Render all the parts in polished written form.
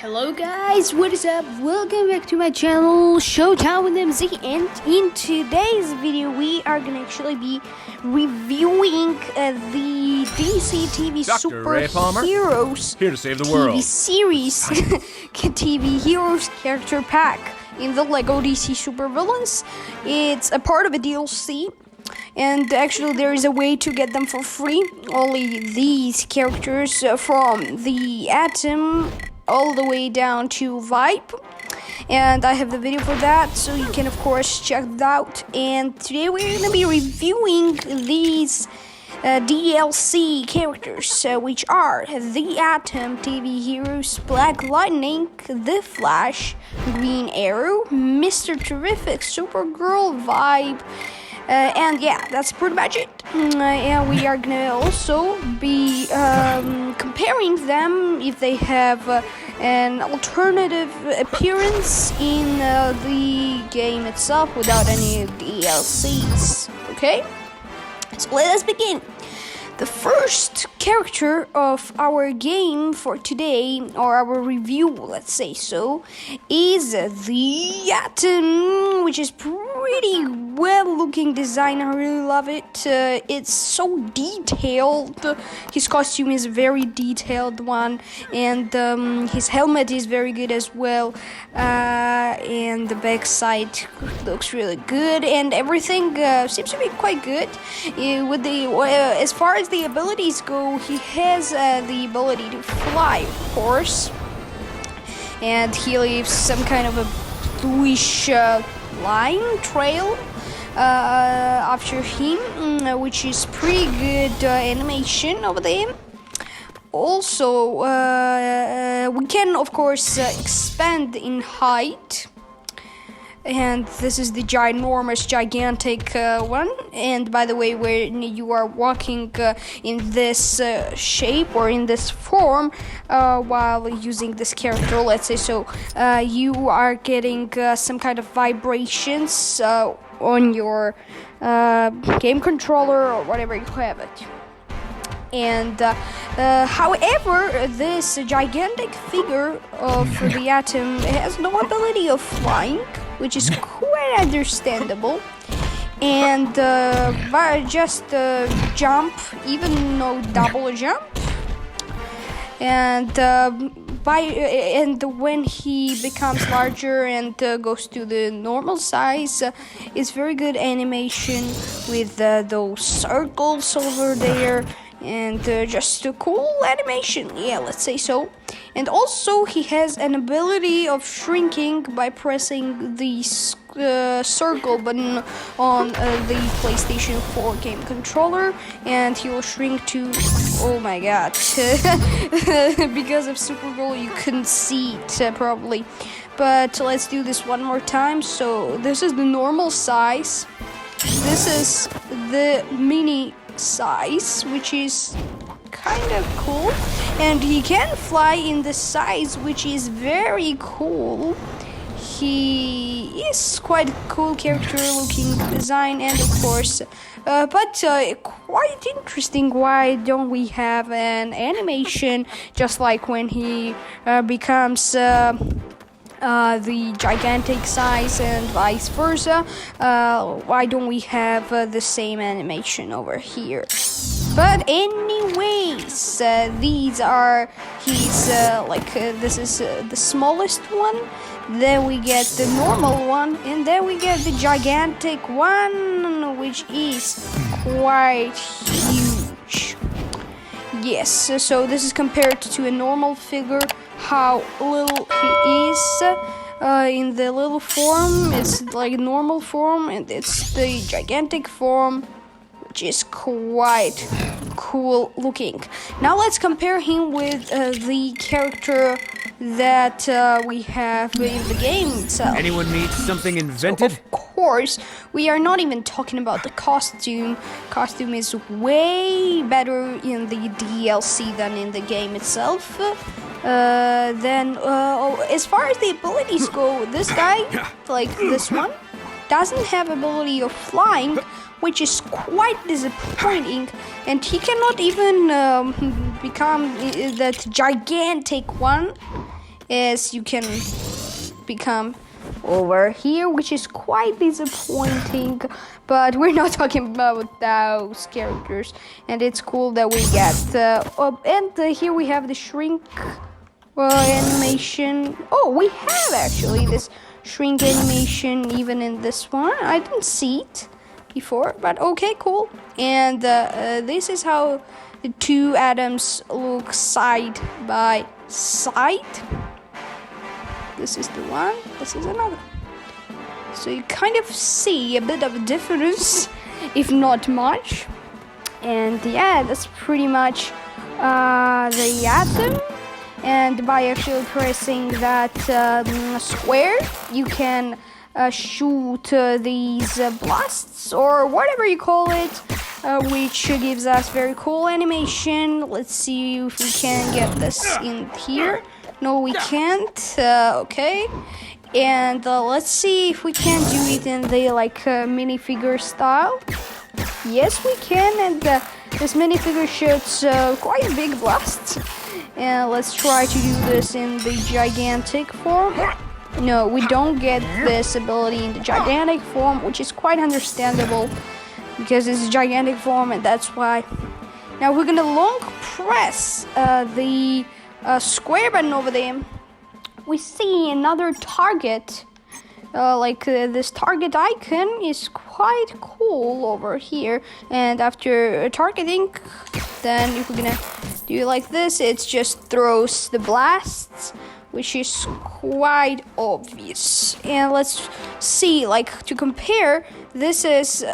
Hello guys, what is up? Welcome back to my channel, Showtime with MZ, and in today's video we are gonna actually be reviewing the DC TV Dr. Ray Palmer, Superheroes here to save the world. TV series TV Heroes character pack in the LEGO DC Supervillains. It's a part of a DLC. And actually there is a way to get them for free. Only these characters from the Atom all the way down to Vibe. And I have the video for that, so you can of course check that out. And today we're going to be reviewing these DLC characters, which are the Atom, TV Heroes, Black Lightning, The Flash, Green Arrow, Mr. Terrific, Supergirl, Vibe, and yeah, that's pretty much it. And we are gonna also be comparing them if they have an alternative appearance in the game itself without any DLCs. Okay, so let us begin. The first character of our game for today, or our review, let's say so, is the Atom, which is pretty well-looking design. I really love it. It's so detailed. His costume is a very detailed one, and his helmet is very good as well. And the backside looks really good, and everything seems to be quite good. With the as far as the abilities go, he has the ability to fly, of course, and he leaves some kind of a bluish line trail after him, which is pretty good animation over there. Also, we can of course expand in height. And this is the gigantic one. And by the way, when you are walking in this shape or in this form while using this character, let's say so, you are getting some kind of vibrations on your game controller or whatever you have it. And however, this gigantic figure of the Atom has no ability of flying, which is quite understandable. And just jump, even no double jump. And when he becomes larger and goes to the normal size, it's very good animation with those circles over there. And just a cool animation, yeah, let's say so. And also he has an ability of shrinking by pressing the circle button on the PlayStation 4 game controller, and he will shrink to, oh my god, because of Supergirl you couldn't see it probably. But let's do this one more time. So this is the normal size, this is the mini size, which is kind of cool, and he can fly in the size, which is very cool. He is quite a cool character looking design, and of course but quite interesting, why don't we have an animation just like when he becomes the gigantic size and vice versa? Why don't we have the same animation over here? But anyways, these are his this is the smallest one, then we get the normal one, and then we get the gigantic one, which is quite huge. Yes, so this is compared to a normal figure, how little he is in the little form. It's like normal form, and it's the gigantic form, which is quite cool looking. Now let's compare him with the character that we have in the game itself. Anyone needs something invented? So of course, we are not even talking about the costume. Costume is way better in the DLC than in the game itself. Then, as far as the abilities go, this guy, like this one, doesn't have ability of flying, which is quite disappointing, and he cannot even become that gigantic one. as you can become over here, which is quite disappointing, but we're not talking about those characters, and it's cool that we get here we have the shrink animation. Oh, we have actually this shrink animation even in this one. I didn't see it before, but okay, cool. And this is how the two atoms look side by side. This is the one, this is another. So you kind of see a bit of a difference, if not much. And yeah, that's pretty much the atom. And by actually pressing that square, you can shoot these blasts or whatever you call it, which gives us very cool animation. Let's see if we can get this in here. No, we can't. Okay. And let's see if we can do it in the minifigure style. Yes, we can. And this minifigure shoots quite big blasts. And let's try to do this in the gigantic form. No, we don't get this ability in the gigantic form, which is quite understandable because it's a gigantic form, and that's why. Now we're gonna long press the square button over there. We see another target, this target icon is quite cool over here. And after targeting, then if we're gonna do it like this, it just throws the blasts, which is quite obvious. And let's see, to compare, this is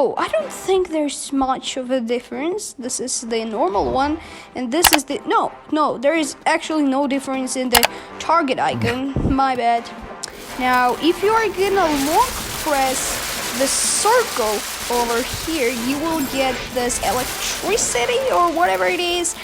I don't think there's much of a difference. This is the normal one, and this is the no, there is actually no difference in the target icon. My bad. Now, if you are gonna long press the circle over here, you will get this electricity or whatever it is,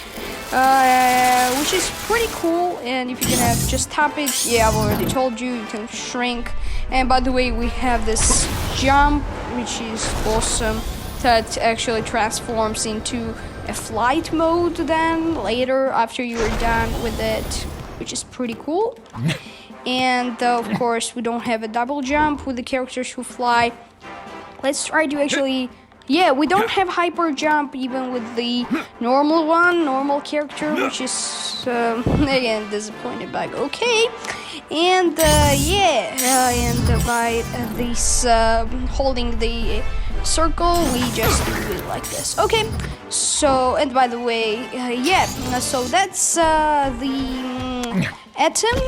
which is pretty cool. And if you're gonna just tap it, yeah, I've already told you, you can shrink. And by the way, we have this jump, which is awesome, that actually transforms into a flight mode then later after you're done with it, which is pretty cool. And of course, we don't have a double jump with the characters who fly. Let's try to actually, yeah, we don't have hyper jump even with the normal character, which is again disappointed, but okay. And and by this holding the circle, we just do it like this. Okay, so, and by the way, so that's the atom.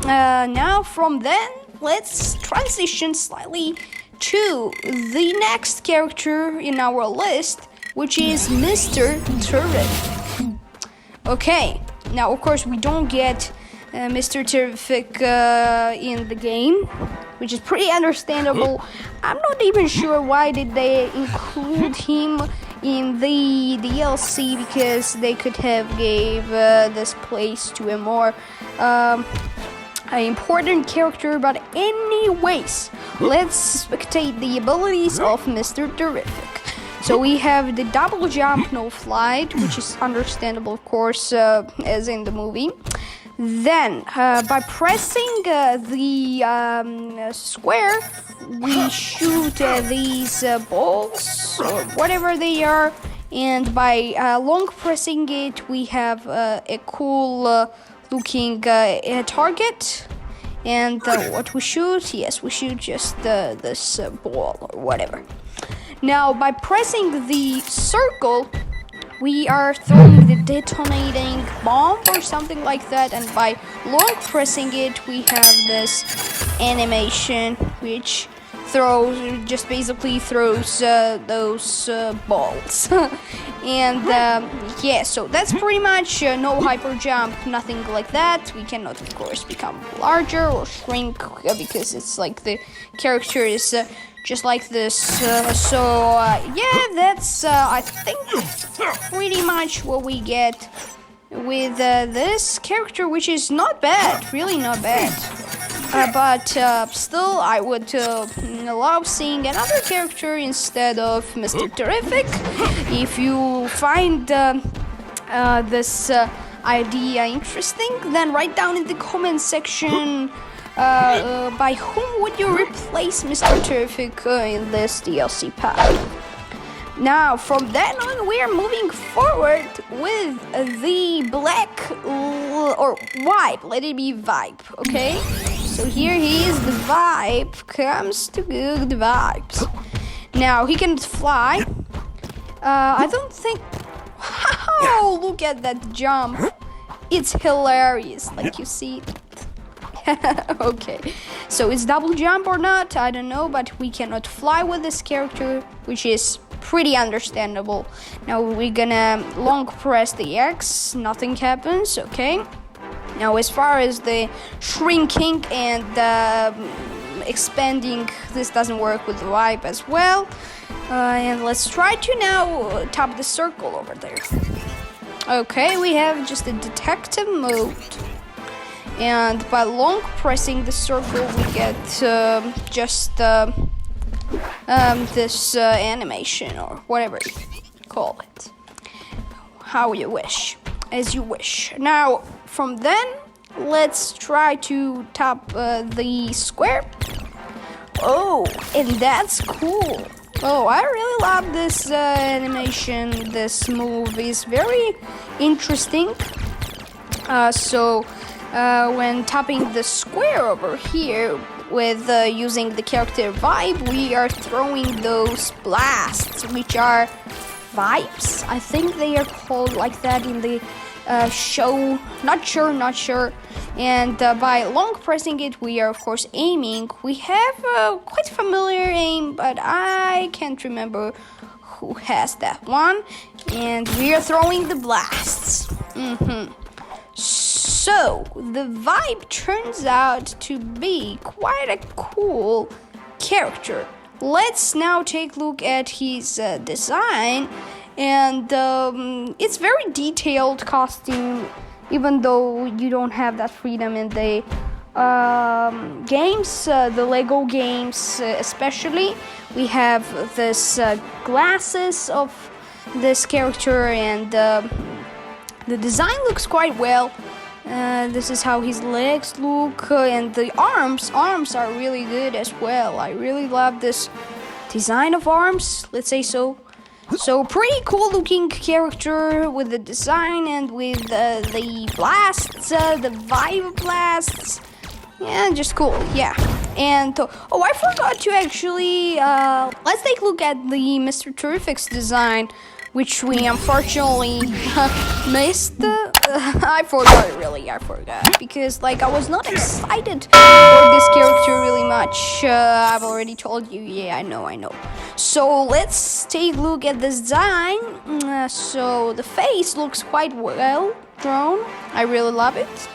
Now from then, let's transition slightly to the next character in our list, which is Mr. Terrific. Okay, now of course we don't get Mr. Terrific in the game, which is pretty understandable. I'm not even sure why did they include him in the DLC, because they could have gave this place to a more important character. But anyways, let's spectate the abilities of Mr. Terrific. So we have the double jump, no flight, which is understandable, of course, as in the movie. Then, by pressing the square, we shoot these balls, or whatever they are. And by long pressing it, we have a cool looking target. And what we shoot? Yes, we shoot just this ball or whatever. Now, by pressing the circle, we are throwing the detonating bomb or something like that, and by long pressing it, we have this animation which basically throws those balls. And so that's pretty much no hyper jump, nothing like that. We cannot, of course, become larger or shrink because it's like the character is just like this. That's I think pretty much what we get with this character, which is not bad, really not bad. But still, I would love seeing another character instead of Mr. Terrific. If you find this idea interesting, then write down in the comment section by whom would you replace Mr. Terrific in this DLC pack. Now, from then on, we are moving forward with the black or vibe. Let it be vibe, okay? So here he is, the vibe comes to good vibes. Now, he can fly. I don't think... Oh, look at that jump. It's hilarious, like you see. Okay, so it's double jump or not, I don't know, but we cannot fly with this character, which is pretty understandable. Now we're gonna long press the X, nothing happens, okay? Now as far as the shrinking and expanding, this doesn't work with the vibe as well. And let's try to now tap the circle over there. Okay, we have just a detective mode. And by long pressing the circle, we get just this animation or whatever you call it. How you wish, as you wish. Now, from then, let's try to tap the square. Oh, and that's cool. Oh, I really love this animation. This move is very interesting. When tapping the square over here with using the character vibe, we are throwing those blasts, which are vibes. I think they are called like that in the show. Not sure. And by long pressing it, we are of course aiming. We have quite familiar aim, but I can't remember who has that one. And we are throwing the blasts. So, the vibe turns out to be quite a cool character. Let's now take a look at his design, and it's very detailed costume, even though you don't have that freedom in the games, the Lego games especially. We have this glasses of this character, and the design looks quite well. This is how his legs look, and the arms are really good as well. I really love this design of arms, let's say so. So pretty cool looking character with the design and with the blasts, the vibe blasts. Yeah, just cool, yeah. And oh, I forgot to actually let's take a look at the Mr. Terrific's design, which we unfortunately missed. I forgot because like I was not excited for this character really much. I've already told you, yeah, I know. So let's take a look at the design. So the face looks quite well drawn. I really love it.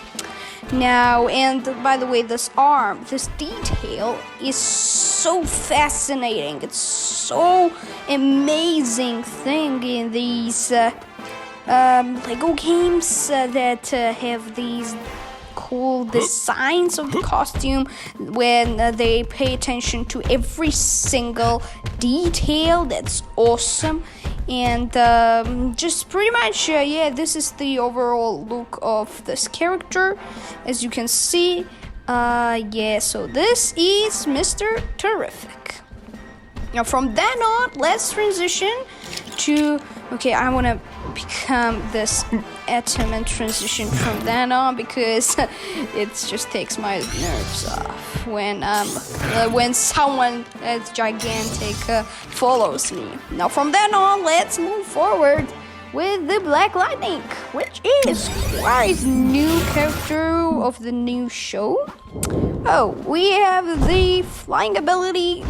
Now, and by the way, this arm, this detail is so fascinating. It's so amazing thing in these Lego games that have these cool designs of the costume when they pay attention to every single detail. That's awesome. And just pretty much, yeah, this is the overall look of this character, as you can see. Yeah, so this is Mr. Terrific. Now from then on, let's transition to, okay, I want to become this atom and transition from then on because it just takes my nerves off when someone as gigantic follows me. Now from then on, let's move forward with the Black Lightning, which is quite new character of the new show. Oh, we have the flying ability.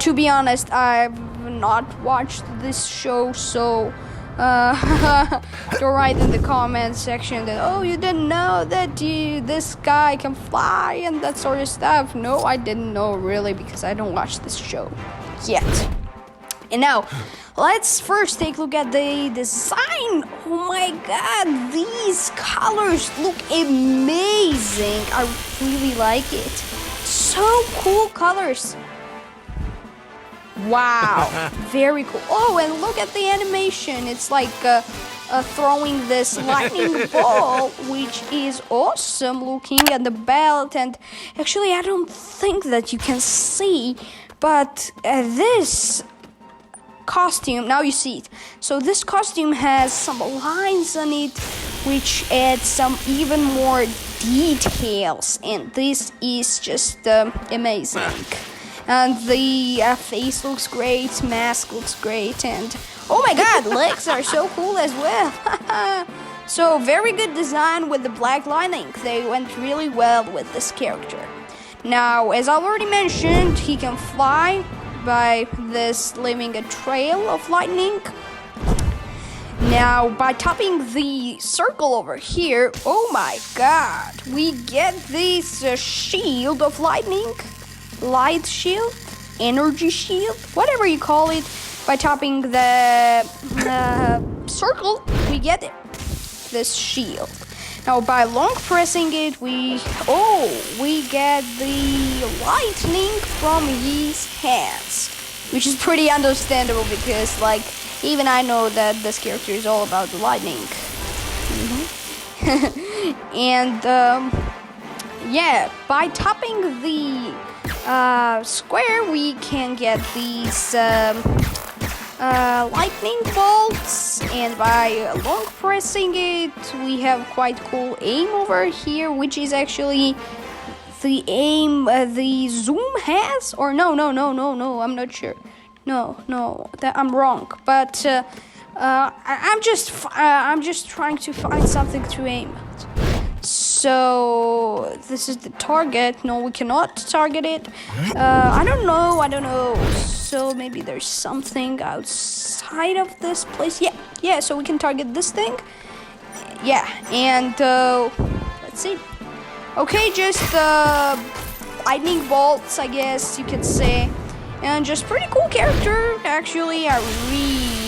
To be honest, I've not watched this show, so don't write in the comment section that, oh, you didn't know that this guy can fly and that sort of stuff. No, I didn't know really because I don't watch this show yet. And now, let's first take a look at the design. Oh my god, these colors look amazing. I really like it. So cool colors. Wow, very cool. Oh, and look at the animation. It's like throwing this lightning ball, which is awesome looking, and the belt. And actually, I don't think that you can see, but this costume, now you see it. So this costume has some lines on it, which adds some even more details, and this is just amazing. And the face looks great, mask looks great, and oh my god, legs are so cool as well. So very good design with the black lining. They went really well with this character. Now, as I already mentioned, he can fly by this leaving a trail of lightning. Now, by tapping the circle over here, oh my god, we get this shield of lightning, light shield, energy shield, whatever you call it. By tapping the circle, we get it, this shield. Now, by long pressing it, we get the lightning from his hands, which is pretty understandable because, like, even I know that this character is all about the lightning. And yeah, by tapping the square, we can get these lightning bolts, and by long pressing it, we have quite cool aim over here, which is actually the aim the zoom has, or no, I'm not sure. No, that I'm wrong. But I'm just trying to find something to aim at. So this is the target. No, we cannot target it. I don't know. So maybe there's something outside of this place. Yeah. So we can target this thing. Yeah, and let's see. Okay, just lightning bolts, I guess you could say. And just pretty cool character, actually. I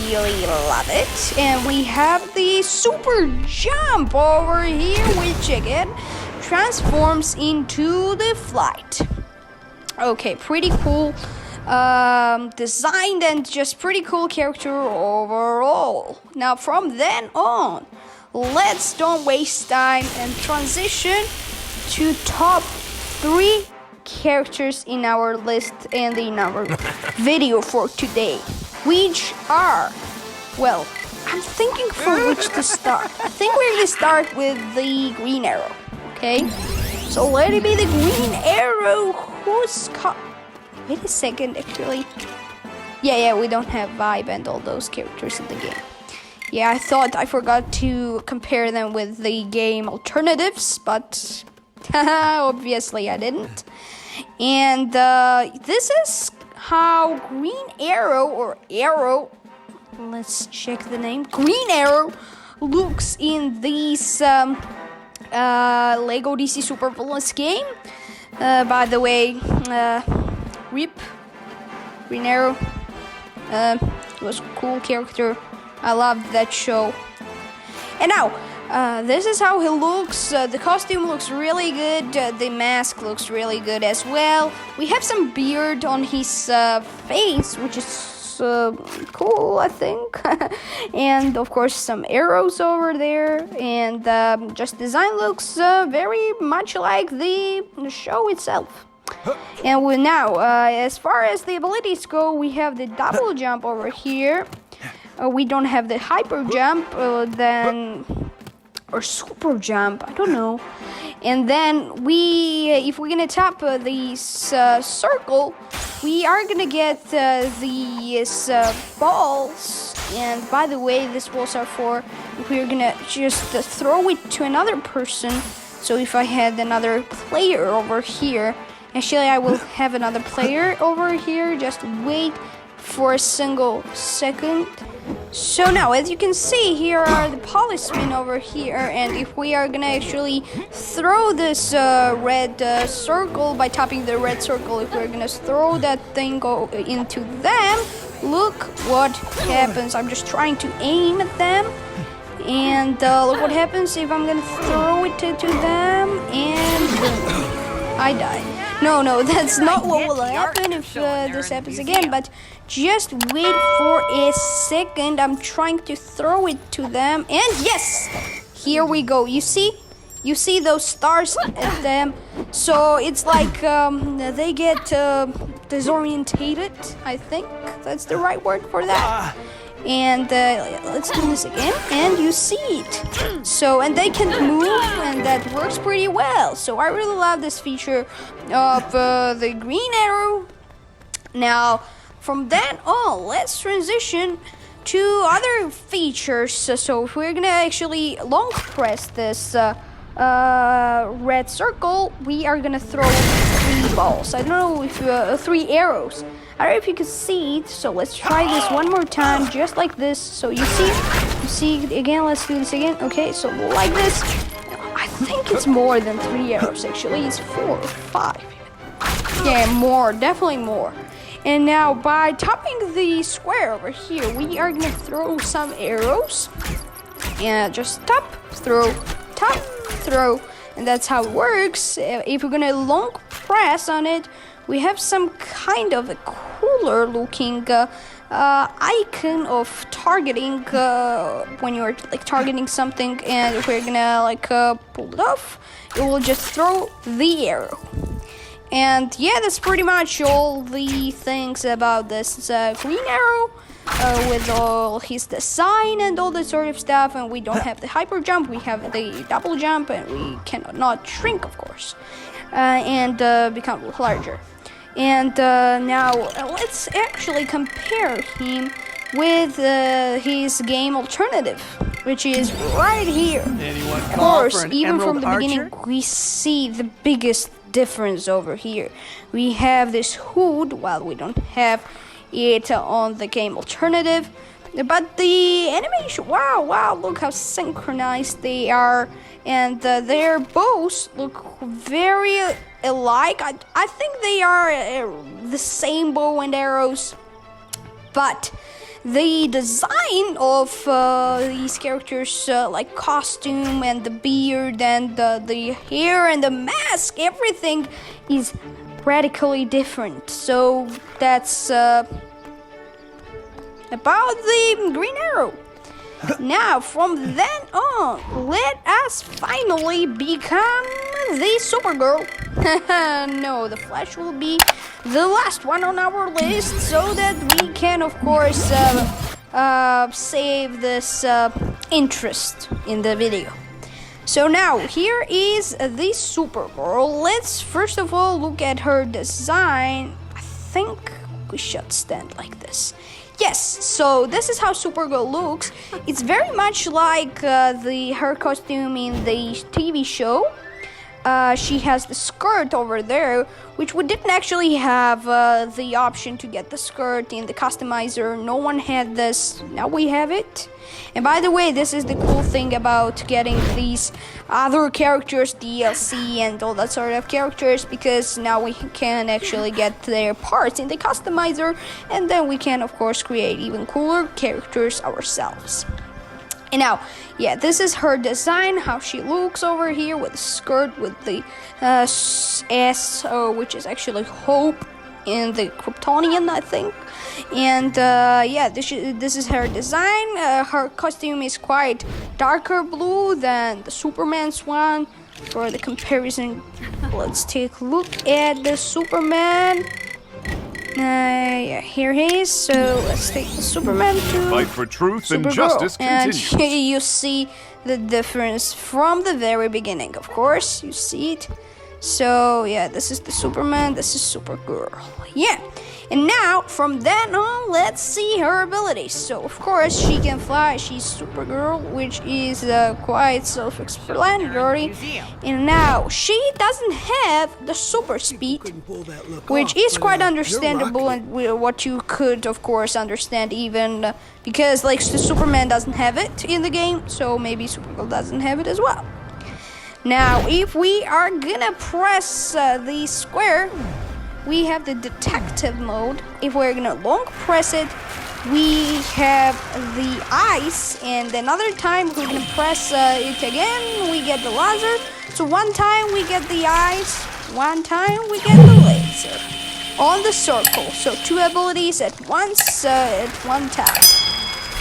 really love it. And we have the super jump over here, which again transforms into the flight. Okay, pretty cool designed, and just pretty cool character overall. Now from then on, let's don't waste time and transition to top 3 characters in our list and in our video for today, which are, well, I'm thinking from which to start. I think we're gonna start with the Green Arrow, okay? So let it be the Green Arrow. Wait a second, actually. Yeah, we don't have Vibe and all those characters in the game. Yeah, I thought I forgot to compare them with the game alternatives, but obviously I didn't. And this is how Green Arrow, or Arrow, let's check the name, Green Arrow looks in this Lego DC Supervillains game. By the way, RIP Green Arrow. It was a cool character. I loved that show. And now, this is how he looks. The costume looks really good. The mask looks really good as well. We have some beard on his face, which is cool, I think. And of course, some arrows over there. And just design looks very much like the show itself. And now, as far as the abilities go, we have the double jump over here. We don't have the hyper jump, or super jump, I don't know. And then if we're gonna tap this circle, we are gonna get these balls. And by the way, these balls are for if we're gonna just throw it to another person. So if I had another player over here, actually I will have another player over here. Just wait for a single second. So now, as you can see, here are the policemen over here, and if we are gonna actually throw this red circle by tapping the red circle, if we're gonna throw that thing into them, look what happens. I'm just trying to aim at them, and look what happens if I'm gonna throw it to them, and boom. I died. No, that's not what will happen if this happens again, but just wait for a second. I'm trying to throw it to them, and yes! Here we go. You see those stars at them? So it's like they get disorientated, I think that's the right word for that. And let's do this again, and you see it. So, and they can move, and that works pretty well. So I really love this feature of the green arrow. Now, from then on, let's transition to other features. So if we're gonna actually long press this red circle, we are gonna throw 3 balls. I don't know if 3 arrows. I don't know if you can see it, so let's try this one more time, just like this. So you see it again. Let's do this again. Okay, so like this. I think it's more than 3 arrows. Actually, it's 4 or 5. Yeah, more, definitely more. And now by tapping the square over here, we are gonna throw some arrows. And just tap, throw, and that's how it works. If we're gonna long press on it, we have some kind of a cooler looking icon of targeting when you're like targeting something, and if we're gonna like pull it off, it will just throw the arrow. And yeah, that's pretty much all the things about this green arrow with all his design and all that sort of stuff. And we don't have the hyper jump, we have the double jump, and we cannot shrink, of course, and become larger. And now let's actually compare him with his game alternative, which is right here. Of course, even from the beginning, we see the biggest difference over here. We have this hood, while we don't have it on the game alternative. But the animation, wow, look how synchronized they are. And their bows look very alike. I think they are the same bow and arrows, but the design of these characters, like costume and the beard and the hair and the mask, everything is radically different. So that's about the Green Arrow. Now, from then on, let us finally become the Supergirl. No, the Flash will be the last one on our list, so that we can, of course, save this interest in the video. So now, here is the Supergirl. Let's first of all look at her design. I think we should stand like this. Yes, so this is how Supergirl looks. It's very much like her costume in the TV show. She has the skirt over there, which we didn't actually have the option to get the skirt in the customizer. No one had this. Now we have it. And by the way, this is the cool thing about getting these other characters, DLC and all that sort of characters, because now we can actually get their parts in the customizer, and then we can, of course, create even cooler characters ourselves. And now, yeah, this is her design, how she looks over here with the skirt, with the S, which is actually Hope in the Kryptonian, I think. And yeah, this is her design. Her costume is quite darker blue than the Superman's one. For the comparison, let's take a look at the Superman. Yeah, here he is. So let's take the Superman to Fight for truth Supergirl. and justice continues. And you see the difference from the very beginning. Of course, you see it. So yeah, this is the Superman, this is Supergirl. Yeah, and now from then on, let's see her abilities. So of course she can fly. She's Supergirl, which is quite self-explanatory. And now she doesn't have the super speed, which is quite understandable, and what you could of course understand, even because like the Superman doesn't have it in the game, so maybe Supergirl doesn't have it as well. Now, if we are gonna press the square, we have the detective mode. If we're gonna long press it, we have the eyes, and another time we're gonna press it again, we get the laser. So one time we get the eyes, one time, we get the laser on the circle. So 2 abilities at once, at one tap.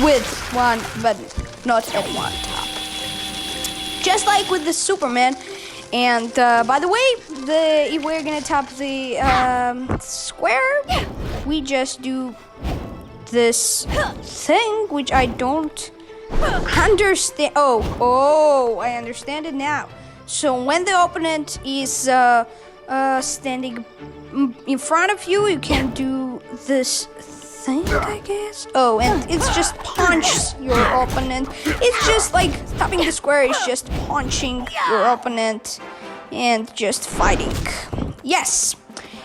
With one button, not at one tap. Just like with the Superman. And by the way, if we're gonna tap the square, we just do this thing, which I don't understand. Oh, I understand it now. So when the opponent is standing in front of you, you can do this thing, I guess. Oh, and it's just punch your opponent. It's just like tapping the square is just punching your opponent and just fighting. Yes.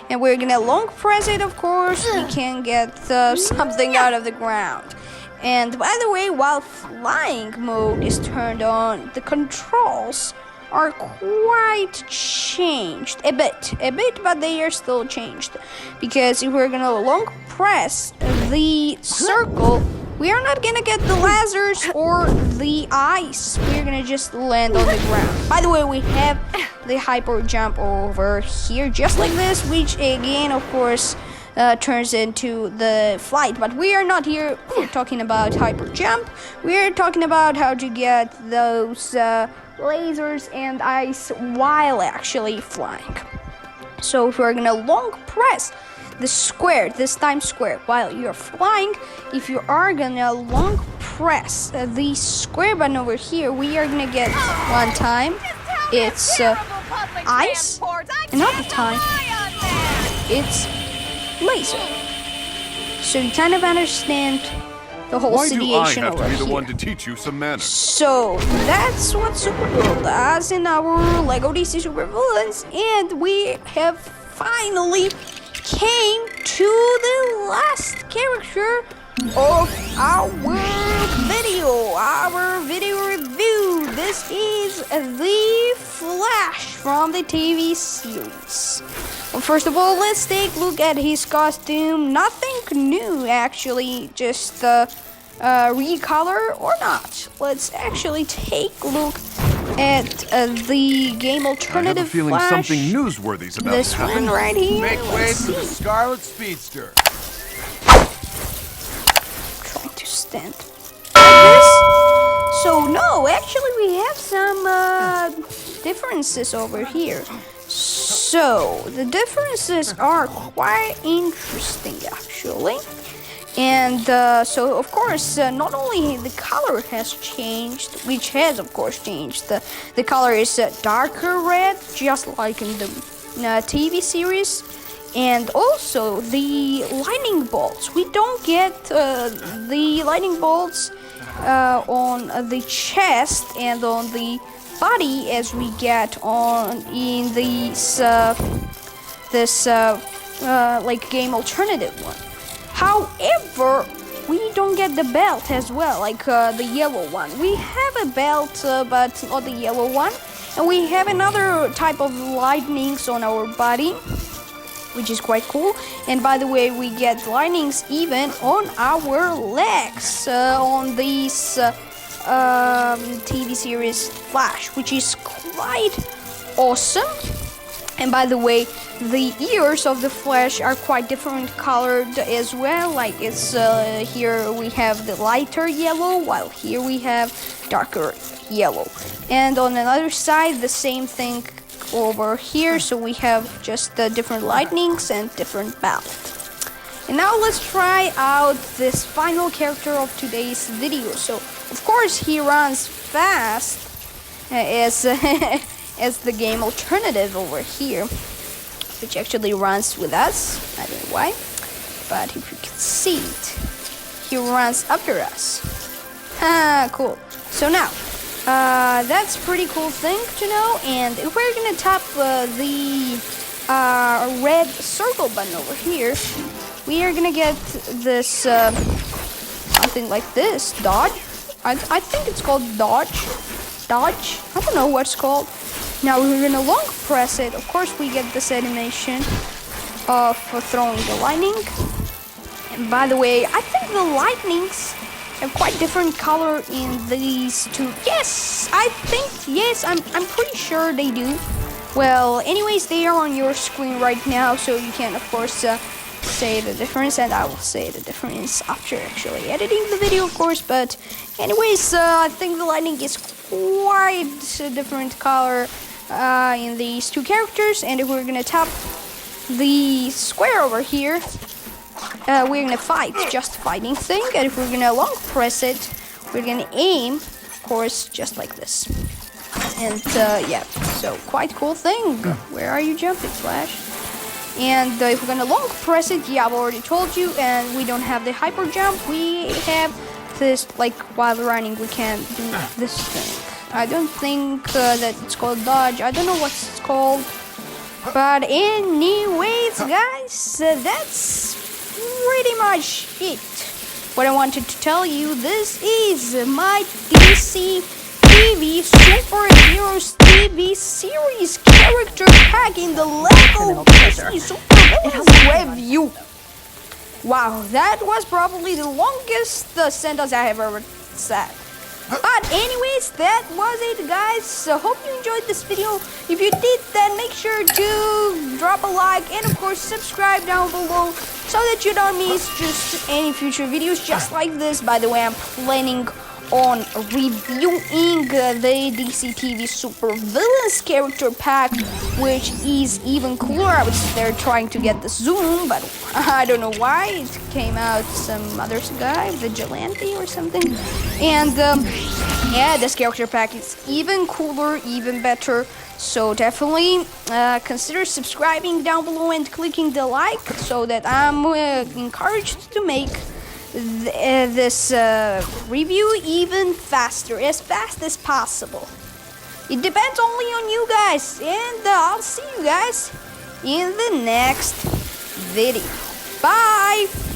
And we're gonna long press it, of course. We can get something out of the ground. And by the way, while flying mode is turned on, the controls are quite changed a bit, but they are still changed, because if we're gonna long press the circle, we are not gonna get the lasers or the ice. We're gonna just land on the ground. By the way, we have the hyper jump over here, just like this, which again, of course, turns into the flight. But we are not here talking about hyper jump. We are talking about how to get those lasers and ice while actually flying. So if we're gonna long press the square, this time square, while you're flying, if you are gonna long press the square button over here, we are gonna get one time, it's ice, another time, it's laser. So you kind of understand the whole situation over here. Why do I have to be the one to teach you some manners? So that's what Supergirl does in our LEGO DC Supervillains, and we have finally came to the last character of our video review. This is the Flash from the TV series. Well, first of all, let's take a look at his costume. Nothing new, actually, just recolor or not. Let's actually take a look at the game alternative I have a feeling Flash. something newsworthy's about This to happen. one right here. Make way Let's for the see. Scarlet Speedster. Trying to stand like this. So no, actually we have some differences over here. So the differences are quite interesting, actually. And so, of course, not only the color has changed, which has, of course, changed. The color is darker red, just like in the TV series. And also, the lightning bolts. We don't get the lightning bolts on the chest and on the body as we get on in these like game alternative one. However, we don't get the belt as well, like the yellow one. We have a belt, but not the yellow one. And we have another type of lightnings on our body, which is quite cool. And by the way, we get lightnings even on our legs on this TV series Flash, which is quite awesome. And by the way, the ears of the Flash are quite different colored as well. Like it's here we have the lighter yellow, while here we have darker yellow. And on another side, the same thing over here. So we have just different lightnings and different belt. And now let's try out this final character of today's video. So of course he runs fast as as the game alternative over here, which actually runs with us. I don't know why, but if you can see it, he runs after us. Cool. So now, that's a pretty cool thing to know. And if we're gonna tap the red circle button over here, we are gonna get this something like this, dodge. I think it's called dodge. I don't know what it's called. Now we're gonna long press it. Of course, we get this animation of throwing the lightning. And by the way, I think the lightnings have quite different color in these two. Yes, I think, yes, I'm pretty sure they do. Well, anyways, they are on your screen right now, so you can, of course, say the difference, and I will say the difference after actually editing the video, of course. But anyways, I think the lighting is quite a different color in these two characters, and if we're gonna tap the square over here, we're gonna fight, just fighting thing, and if we're gonna long press it, we're gonna aim, of course, just like this. And yeah, so quite cool thing. Where are you jumping, Flash? And if we're gonna long press it, yeah, I've already told you, and we don't have the hyper jump. We have this, like, while running, we can do this thing. I don't think that it's called dodge. I don't know what it's called. But anyways, guys, that's pretty much it. What I wanted to tell you, this is my DC TV Superheroes TV series character pack in the Lego DC Supervillains review. Wow, that was probably the longest sentence I have ever said. But anyways, that was it, guys. So hope you enjoyed this video. If you did, then make sure to drop a like and of course subscribe down below so that you don't miss just any future videos just like this. By the way, I'm planning on reviewing the DC TV Supervillains character pack, which is even cooler. I was there trying to get the zoom, but I don't know why it came out some other guy, Vigilante or something. And yeah, this character pack is even cooler, even better. So definitely consider subscribing down below and clicking the like so that I'm encouraged to make this review even faster, as fast as possible. It depends only on you guys, and I'll see you guys in the next video. Bye!